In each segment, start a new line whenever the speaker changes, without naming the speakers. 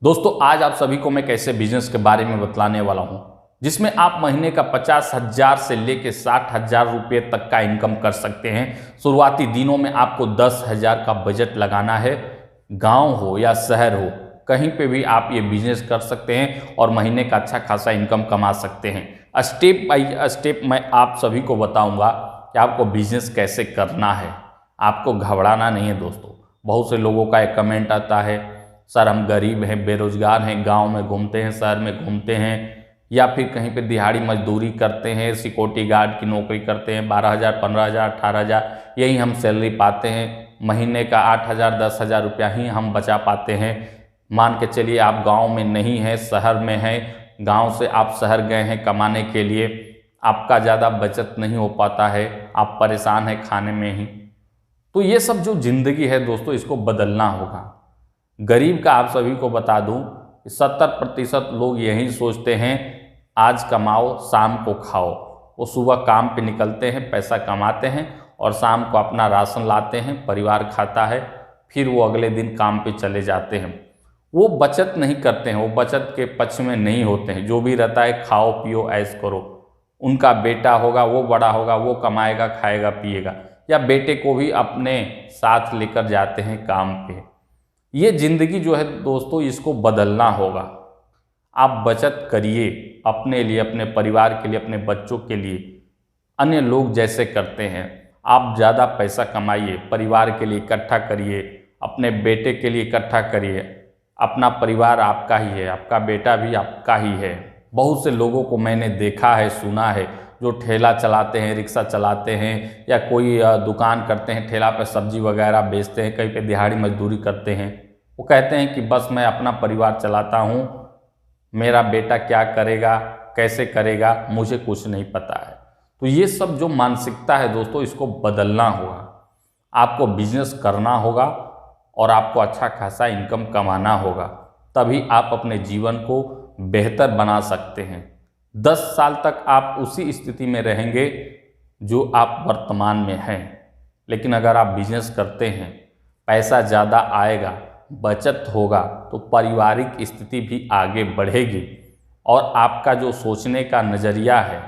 दोस्तों आज आप सभी को मैं कैसे बिजनेस के बारे में बतलाने वाला हूं जिसमें आप महीने का 50,000 से लेकर 60,000 रुपये तक का इनकम कर सकते हैं। शुरुआती दिनों में आपको 10,000 का बजट लगाना है। गांव हो या शहर हो, कहीं पे भी आप ये बिजनेस कर सकते हैं और महीने का अच्छा खासा इनकम कमा सकते हैं। स्टेप बाय स्टेप मैं आप सभी को बताऊंगा कि आपको बिजनेस कैसे करना है। आपको घबराना नहीं है दोस्तों। बहुत से लोगों का एक कमेंट आता है, सर हम गरीब हैं, बेरोजगार हैं, गांव में घूमते हैं, शहर में घूमते हैं, या फिर कहीं पे दिहाड़ी मजदूरी करते हैं, सिक्योरिटी गार्ड की नौकरी करते हैं, 12,000, 15,000, 18,000 यही हम सैलरी पाते हैं, महीने का 8,000, 10,000 रुपया ही हम बचा पाते हैं। मान के चलिए आप गांव में नहीं हैं, शहर में हैं, गांव से आप शहर गए हैं कमाने के लिए, आपका ज़्यादा बचत नहीं हो पाता है, आप परेशान हैं खाने में ही। तो ये सब जो ज़िंदगी है दोस्तों, इसको बदलना होगा। गरीब का आप सभी को बता दूं, 70% लोग यही सोचते हैं आज कमाओ शाम को खाओ। वो सुबह काम पे निकलते हैं, पैसा कमाते हैं और शाम को अपना राशन लाते हैं, परिवार खाता है, फिर वो अगले दिन काम पे चले जाते हैं। वो बचत नहीं करते हैं, वो बचत के पक्ष में नहीं होते हैं। जो भी रहता है खाओ पियो ऐश करो। उनका बेटा होगा, वो बड़ा होगा, वो कमाएगा, खाएगा, पिएगा, या बेटे को भी अपने साथ लेकर जाते हैं काम पे। ये ज़िंदगी जो है दोस्तों, इसको बदलना होगा। आप बचत करिए अपने लिए, अपने परिवार के लिए, अपने बच्चों के लिए। अन्य लोग जैसे करते हैं आप ज़्यादा पैसा कमाइए, परिवार के लिए इकट्ठा करिए, अपने बेटे के लिए इकट्ठा करिए। अपना परिवार आपका ही है, आपका बेटा भी आपका ही है। बहुत से लोगों को मैंने देखा है, सुना है, जो ठेला चलाते हैं, रिक्शा चलाते हैं, या कोई दुकान करते हैं, ठेला पर सब्जी वगैरह बेचते हैं, कहीं पे दिहाड़ी मजदूरी करते हैं। वो कहते हैं कि बस मैं अपना परिवार चलाता हूँ, मेरा बेटा क्या करेगा, कैसे करेगा, मुझे कुछ नहीं पता है। तो ये सब जो मानसिकता है दोस्तों, इसको बदलना होगा। आपको बिजनेस करना होगा और आपको अच्छा खासा इनकम कमाना होगा, तभी आप अपने जीवन को बेहतर बना सकते हैं। 10 साल तक आप उसी स्थिति में रहेंगे जो आप वर्तमान में हैं। लेकिन अगर आप बिजनेस करते हैं, पैसा ज़्यादा आएगा, बचत होगा, तो पारिवारिक स्थिति भी आगे बढ़ेगी और आपका जो सोचने का नज़रिया है,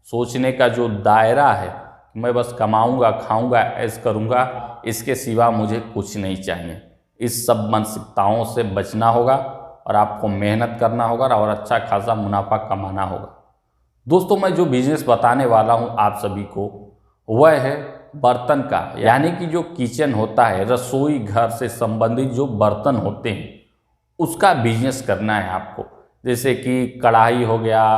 सोचने का जो दायरा है, मैं बस कमाऊंगा, खाऊंगा, ऐश करूंगा, इसके सिवा मुझे कुछ नहीं चाहिए, इस सब मानसिकताओं से बचना होगा और आपको मेहनत करना होगा और अच्छा खासा मुनाफा कमाना होगा। दोस्तों मैं जो बिजनेस बताने वाला हूं आप सभी को, वह है बर्तन का, यानी कि जो किचन होता है, रसोई घर से संबंधित जो बर्तन होते हैं, उसका बिजनेस करना है आपको। जैसे कि कढ़ाई हो गया,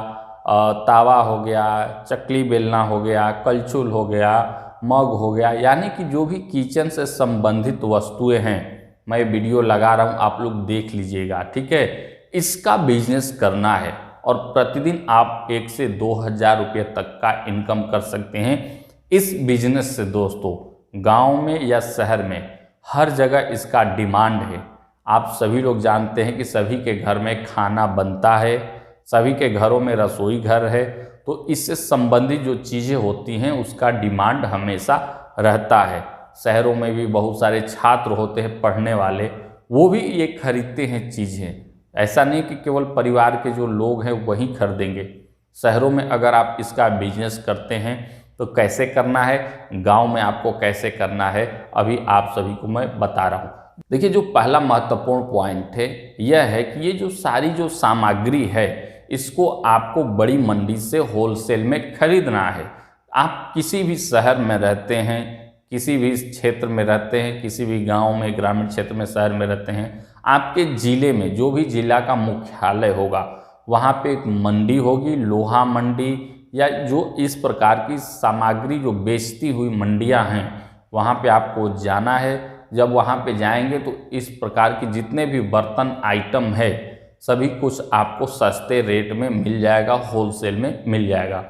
तावा हो गया, चकली बेलना हो गया, कलछुल हो गया, मग हो गया, यानी कि जो भी किचन से संबंधित वस्तुएं हैं, मैं वीडियो लगा रहा हूँ, आप लोग देख लीजिएगा, ठीक है। इसका बिजनेस करना है और प्रतिदिन आप 1 से 2,000 रुपये तक का इनकम कर सकते हैं इस बिजनेस से। दोस्तों गांव में या शहर में हर जगह इसका डिमांड है। आप सभी लोग जानते हैं कि सभी के घर में खाना बनता है, सभी के घरों में रसोई घर है, तो इससे संबंधित जो चीज़ें होती हैं उसका डिमांड हमेशा रहता है। शहरों में भी बहुत सारे छात्र होते हैं पढ़ने वाले, वो भी ये खरीदते हैं चीज़ें। ऐसा नहीं कि केवल परिवार के जो लोग हैं वही खरीदेंगे। शहरों में अगर आप इसका बिजनेस करते हैं तो कैसे करना है, गांव में आपको कैसे करना है, अभी आप सभी को मैं बता रहा हूँ। देखिए जो पहला महत्वपूर्ण पॉइंट है यह है कि ये जो सारी जो सामग्री है, इसको आपको बड़ी मंडी से होलसेल में खरीदना है। आप किसी भी शहर में रहते हैं, किसी भी क्षेत्र में रहते हैं, किसी भी गांव में, ग्रामीण क्षेत्र में, शहर में रहते हैं, आपके ज़िले में जो भी जिला का मुख्यालय होगा वहाँ पे एक मंडी होगी, लोहा मंडी, या जो इस प्रकार की सामग्री जो बेचती हुई मंडियां हैं, वहाँ पे आपको जाना है। जब वहाँ पे जाएंगे तो इस प्रकार की जितने भी बर्तन आइटम है, सभी कुछ आपको सस्ते रेट में मिल जाएगा, होलसेल में मिल जाएगा।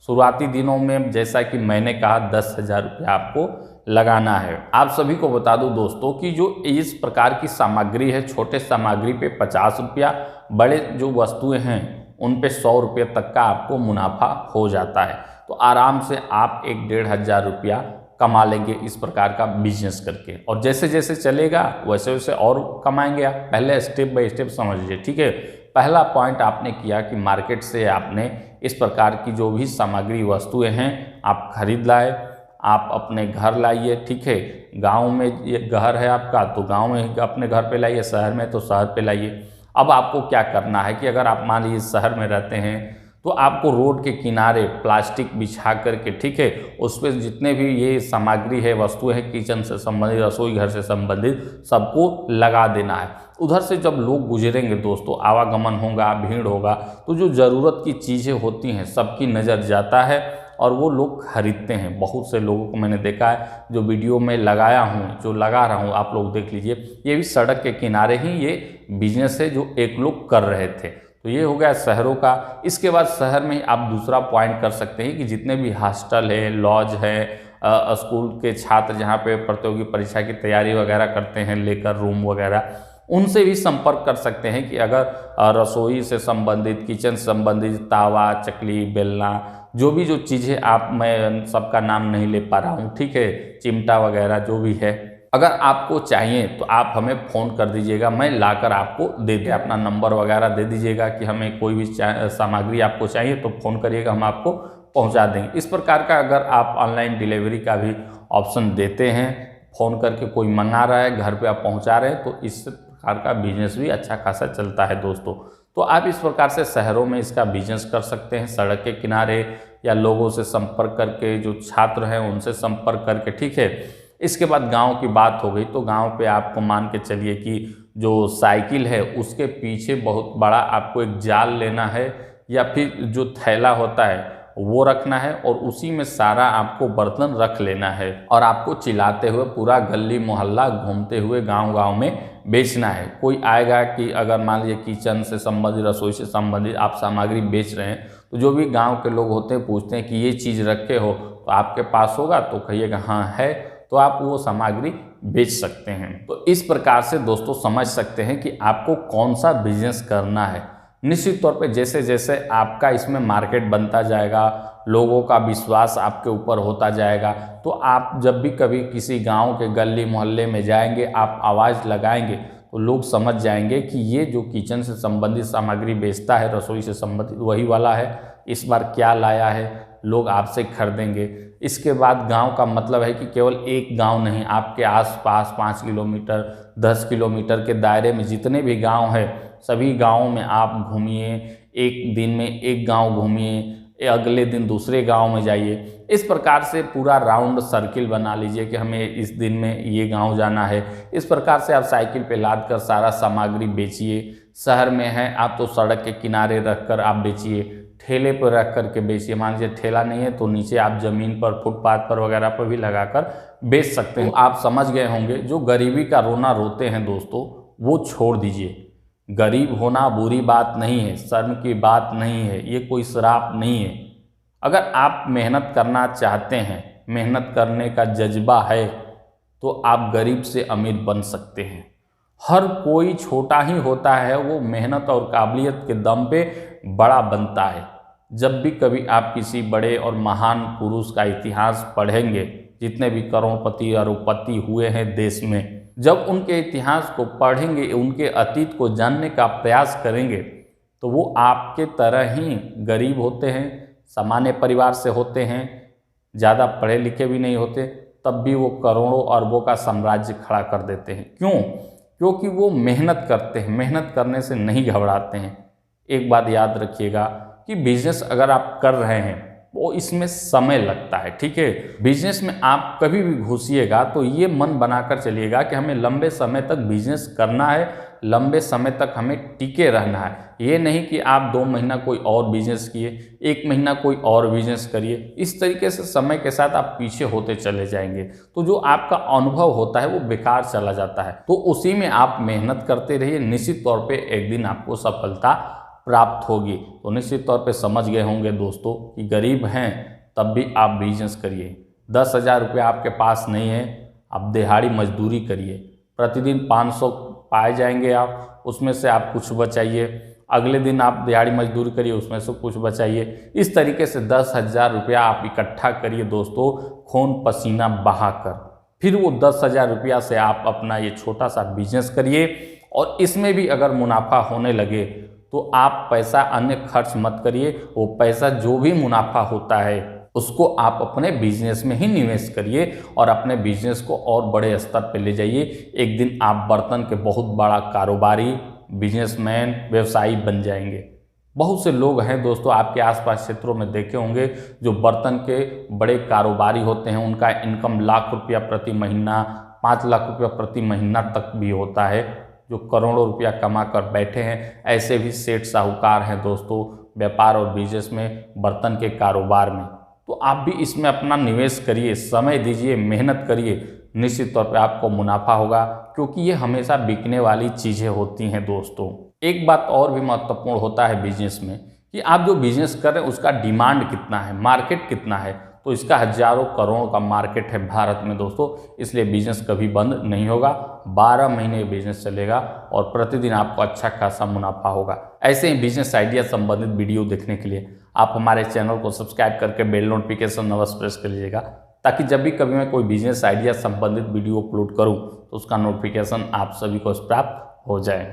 शुरुआती दिनों में जैसा कि मैंने कहा 10,000 रुपया आपको लगाना है। आप सभी को बता दूं दोस्तों कि जो इस प्रकार की सामग्री है, छोटे सामग्री पे 50 रुपया, बड़े जो वस्तुएं हैं उन पे 100 रुपये तक का आपको मुनाफा हो जाता है। तो आराम से आप 1-1,500 रुपया कमा लेंगे इस प्रकार का बिजनेस करके। और जैसे जैसे चलेगा वैसे वैसे और कमाएंगे आप। पहले स्टेप बाय स्टेप समझ लीजिए, ठीक है। पहला पॉइंट आपने किया कि मार्केट से आपने इस प्रकार की जो भी सामग्री वस्तुएं हैं आप खरीद लाए, आप अपने घर लाइए, ठीक है। गांव में ये घर है आपका तो गांव में अपने घर पे लाइए, शहर में तो शहर पे लाइए। अब आपको क्या करना है कि अगर आप मान लीजिए शहर में रहते हैं तो आपको रोड के किनारे प्लास्टिक बिछा करके, ठीक है, उस पर जितने भी ये सामग्री है, वस्तुएं हैं, किचन से संबंधित, रसोई घर से संबंधित, सबको लगा देना है। उधर से जब लोग गुजरेंगे दोस्तों, आवागमन होगा, भीड़ होगा, तो जो ज़रूरत की चीज़ें होती हैं सबकी नज़र जाता है और वो लोग खरीदते हैं। बहुत से लोगों को मैंने देखा है, जो वीडियो में लगाया हूँ, जो लगा रहा हूँ, आप लोग देख लीजिए, ये भी सड़क के किनारे ही ये बिजनेस है जो एक लोग कर रहे थे। तो ये हो गया शहरों का। इसके बाद शहर में आप दूसरा पॉइंट कर सकते हैं कि जितने भी हॉस्टल है, लॉज है, स्कूल के छात्र जहाँ पे प्रतियोगी परीक्षा की तैयारी वगैरह करते हैं लेकर रूम वगैरह, उनसे भी संपर्क कर सकते हैं कि अगर रसोई से संबंधित, किचन से संबंधित, तावा, चकली, बेलना, जो चीज़ें आप, मैं सबका नाम नहीं ले पा रहा हूँ, ठीक है, चिमटा वगैरह जो भी है, अगर आपको चाहिए तो आप हमें फ़ोन कर दीजिएगा, मैं लाकर आपको दे दें। अपना नंबर वगैरह दे दीजिएगा कि हमें कोई भी सामग्री आपको चाहिए तो फ़ोन करिएगा, हम आपको पहुंचा देंगे। इस प्रकार का अगर आप ऑनलाइन डिलीवरी का भी ऑप्शन देते हैं, फ़ोन करके कोई मंगा रहा है, घर पे आप पहुंचा रहे हैं, तो इस प्रकार का बिजनेस भी अच्छा खासा चलता है दोस्तों। तो आप इस प्रकार से शहरों में इसका बिजनेस कर सकते हैं, सड़क के किनारे या लोगों से संपर्क करके, जो छात्र हैं उनसे संपर्क करके, ठीक है। इसके बाद गांव की बात हो गई, तो गांव पे आपको मान के चलिए कि जो साइकिल है उसके पीछे बहुत बड़ा आपको एक जाल लेना है या फिर जो थैला होता है वो रखना है और उसी में सारा आपको बर्तन रख लेना है और आपको चिल्लाते हुए पूरा गली मोहल्ला घूमते हुए गांव-गांव में बेचना है। कोई आएगा कि अगर मान लीजिए किचन से संबंधित, रसोई से संबंधित आप सामग्री बेच रहे हैं, तो जो भी गांव के लोग होते हैं पूछते हैं कि ये चीज़ रखे हो तो आपके पास होगा, तो कहिएगा हाँ है, तो आप वो सामग्री बेच सकते हैं। तो इस प्रकार से दोस्तों समझ सकते हैं कि आपको कौन सा बिजनेस करना है। निश्चित तौर पे जैसे जैसे आपका इसमें मार्केट बनता जाएगा, लोगों का विश्वास आपके ऊपर होता जाएगा, तो आप जब भी कभी किसी गांव के गली मोहल्ले में जाएंगे, आप आवाज़ लगाएंगे तो लोग समझ जाएंगे कि ये जो किचन से संबंधित सामग्री बेचता है, रसोई से संबंधित, वही वाला है, इस बार क्या लाया है, लोग आपसे खरीदेंगे। इसके बाद गांव का मतलब है कि केवल एक गांव नहीं, आपके आसपास 5 किलोमीटर 10 किलोमीटर के दायरे में जितने भी गांव है, सभी गांवों में आप घूमिए। एक दिन में एक गांव घूमिए, अगले दिन दूसरे गांव में जाइए। इस प्रकार से पूरा राउंड सर्किल बना लीजिए कि हमें इस दिन में ये गांव जाना है। इस प्रकार से आप साइकिल पे लाद कर सारा सामग्री बेचिए। शहर में है आप तो सड़क के किनारे रख कर आप बेचिए, ठेले पर रख करके बेचिए। मान लीजिए ठेला नहीं है तो नीचे आप ज़मीन पर, फुटपाथ पर वगैरह पर भी लगाकर बेच सकते हैं। आप समझ गए होंगे, जो गरीबी का रोना रोते हैं दोस्तों, वो छोड़ दीजिए। गरीब होना बुरी बात नहीं है, शर्म की बात नहीं है, ये कोई श्राप नहीं है। अगर आप मेहनत करना चाहते हैं, मेहनत करने का जज्बा है, तो आप गरीब से अमीर बन सकते हैं। हर कोई छोटा ही होता है, वो मेहनत और काबिलियत के दम पे बड़ा बनता है। जब भी कभी आप किसी बड़े और महान पुरुष का इतिहास पढ़ेंगे, जितने भी करोड़पति अरबपति हुए हैं देश में, जब उनके इतिहास को पढ़ेंगे, उनके अतीत को जानने का प्रयास करेंगे, तो वो आपके तरह ही गरीब होते हैं, सामान्य परिवार से होते हैं, ज़्यादा पढ़े लिखे भी नहीं होते, तब भी वो करोड़ों अरबों का साम्राज्य खड़ा कर देते हैं। क्यों? क्योंकि वो मेहनत करते हैं, मेहनत करने से नहीं घबराते हैं। एक बात याद रखिएगा कि बिजनेस अगर आप कर रहे हैं वो इसमें समय लगता है, ठीक है। बिजनेस में आप कभी भी घुसिएगा तो ये मन बनाकर चलिएगा कि हमें लंबे समय तक बिजनेस करना है, लंबे समय तक हमें टिके रहना है। ये नहीं कि आप 2 महीना कोई और बिजनेस किए, 1 महीना कोई और बिजनेस करिए। इस तरीके से समय के साथ आप पीछे होते चले जाएंगे, तो जो आपका अनुभव होता है वो बेकार चला जाता है। तो उसी में आप मेहनत करते रहिए, निश्चित तौर पर एक दिन आपको सफलता प्राप्त होगी। तो निश्चित तौर पे समझ गए होंगे दोस्तों कि गरीब हैं तब भी आप बिजनेस करिए। 10,000 रुपये आपके पास नहीं है, आप दिहाड़ी मजदूरी करिए, प्रतिदिन 500 पाए जाएंगे आप, उसमें से आप कुछ बचाइए, अगले दिन आप दिहाड़ी मजदूरी करिए, उसमें से कुछ बचाइए। इस तरीके से 10,000 रुपया आप इकट्ठा करिए दोस्तों, खून पसीना बहाकर। फिर वो 10,000 रुपया से आप अपना ये छोटा सा बिजनेस करिए, और इसमें भी अगर मुनाफा होने लगे तो आप पैसा अन्य खर्च मत करिए। वो पैसा जो भी मुनाफा होता है उसको आप अपने बिजनेस में ही निवेश करिए और अपने बिजनेस को और बड़े स्तर पर ले जाइए। एक दिन आप बर्तन के बहुत बड़ा कारोबारी, बिजनेसमैन, व्यवसायी बन जाएंगे। बहुत से लोग हैं दोस्तों, आपके आसपास क्षेत्रों में देखे होंगे, जो बर्तन के बड़े कारोबारी होते हैं। उनका इनकम लाख रुपया प्रति महीना, 5 लाख रुपया प्रति महीना तक भी होता है, जो करोड़ों रुपया कमा कर बैठे हैं। ऐसे भी सेठ साहूकार हैं दोस्तों, व्यापार और बिजनेस में, बर्तन के कारोबार में। तो आप भी इसमें अपना निवेश करिए, समय दीजिए, मेहनत करिए, निश्चित तौर पे आपको मुनाफा होगा, क्योंकि ये हमेशा बिकने वाली चीज़ें होती हैं दोस्तों। एक बात और भी महत्वपूर्ण होता है बिजनेस में, कि आप जो बिजनेस कर रहे हैं उसका डिमांड कितना है, मार्केट कितना है। तो इसका हजारों करोड़ का मार्केट है भारत में दोस्तों, इसलिए बिजनेस कभी बंद नहीं होगा। 12 महीने बिजनेस चलेगा और प्रतिदिन आपको अच्छा खासा मुनाफा होगा। ऐसे ही बिजनेस आइडिया संबंधित वीडियो देखने के लिए आप हमारे चैनल को सब्सक्राइब करके बेल नोटिफिकेशन अवश्य प्रेस कर लीजिएगा, ताकि जब भी कभी मैं कोई बिजनेस आइडिया संबंधित वीडियो अपलोड करूं तो उसका नोटिफिकेशन आप सभी को प्राप्त हो जाए।